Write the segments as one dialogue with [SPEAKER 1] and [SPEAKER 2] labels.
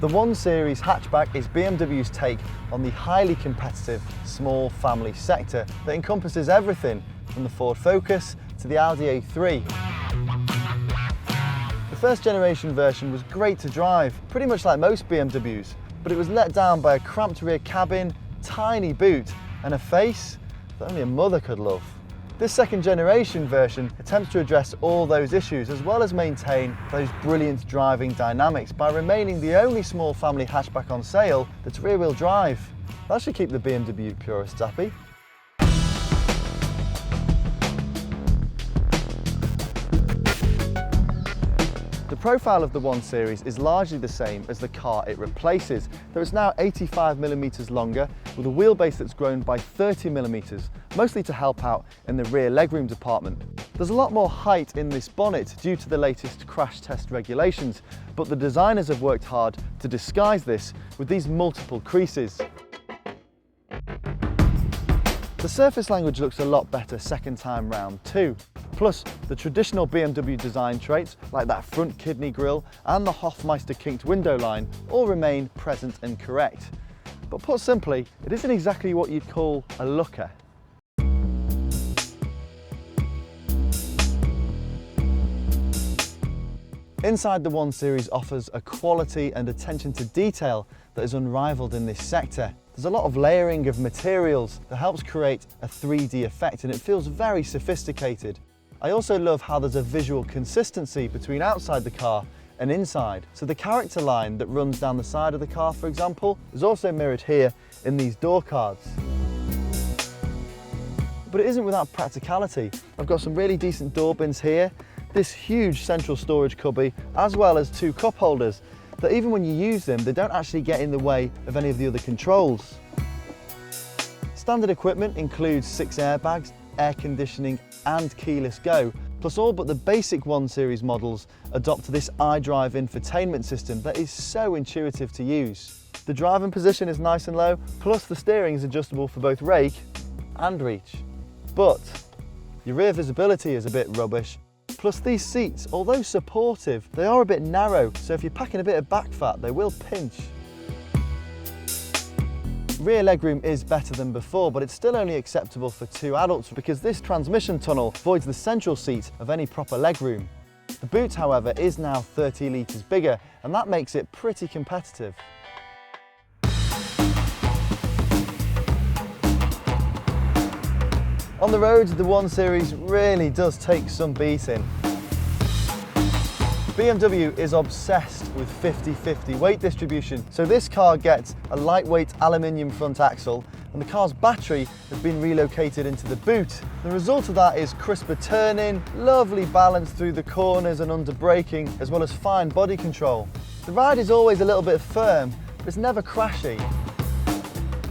[SPEAKER 1] The 1 Series hatchback is BMW's take on the highly competitive small family sector that encompasses everything from the Ford Focus to the Audi A3. The first generation version was great to drive, pretty much like most BMWs, but it was let down by a cramped rear cabin, tiny boot and a face that only a mother could love. This second generation version attempts to address all those issues as well as maintain those brilliant driving dynamics by remaining the only small family hatchback on sale that's rear-wheel drive. That should keep the BMW purists happy. The profile of the 1 Series is largely the same as the car it replaces, though it's now 85mm longer with a wheelbase that's grown by 30mm, mostly to help out in the rear legroom department. There's a lot more height in this bonnet due to the latest crash test regulations, but the designers have worked hard to disguise this with these multiple creases. The surface language looks a lot better second time round too. Plus, the traditional BMW design traits, like that front kidney grille and the Hofmeister kinked window line, all remain present and correct. But put simply, it isn't exactly what you'd call a looker. Inside, the 1 Series offers a quality and attention to detail that is unrivaled in this sector. There's a lot of layering of materials that helps create a 3D effect, and it feels very sophisticated. I also love how there's a visual consistency between outside the car and inside. So the character line that runs down the side of the car, for example, is also mirrored here in these door cards. But it isn't without practicality. I've got some really decent door bins here, this huge central storage cubby, as well as 2 cup holders that even when you use them, they don't actually get in the way of any of the other controls. Standard equipment includes 6 airbags, air conditioning and keyless go, plus all but the basic 1 Series models adopt this iDrive infotainment system that is so intuitive to use. The driving position is nice and low, plus the steering is adjustable for both rake and reach. But your rear visibility is a bit rubbish. Plus these seats, although supportive, they are a bit narrow, so if you're packing a bit of back fat, they will pinch. Rear legroom is better than before, but it's still only acceptable for 2 adults because this transmission tunnel voids the central seat of any proper legroom. The boot, however, is now 30 litres bigger, and that makes it pretty competitive. On the roads, the 1 Series really does take some beating. BMW is obsessed with 50-50 weight distribution, so this car gets a lightweight aluminium front axle and the car's battery has been relocated into the boot. The result of that is crisper turning, lovely balance through the corners and under braking, as well as fine body control. The ride is always a little bit firm, but it's never crashy.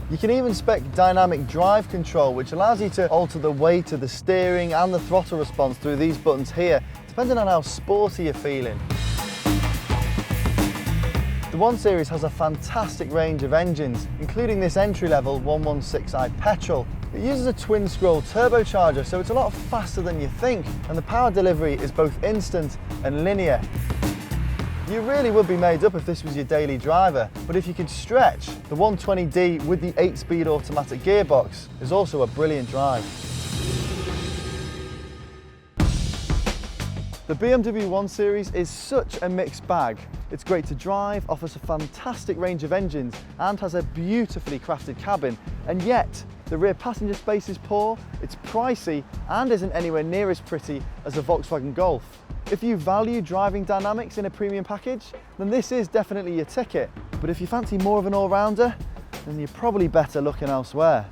[SPEAKER 1] You can even spec dynamic drive control, which allows you to alter the weight of the steering and the throttle response through these buttons here, depending on how sporty you're feeling. The 1 Series has a fantastic range of engines, including this entry-level 116i petrol. It uses a twin-scroll turbocharger, so it's a lot faster than you think, and the power delivery is both instant and linear. You really would be made up if this was your daily driver, but if you could stretch, the 120D with the 8-speed automatic gearbox is also a brilliant drive. The BMW 1 Series is such a mixed bag. It's great to drive, offers a fantastic range of engines and has a beautifully crafted cabin, and yet the rear passenger space is poor, it's pricey and isn't anywhere near as pretty as a Volkswagen Golf. If you value driving dynamics in a premium package, then this is definitely your ticket. But if you fancy more of an all-rounder, then you're probably better looking elsewhere.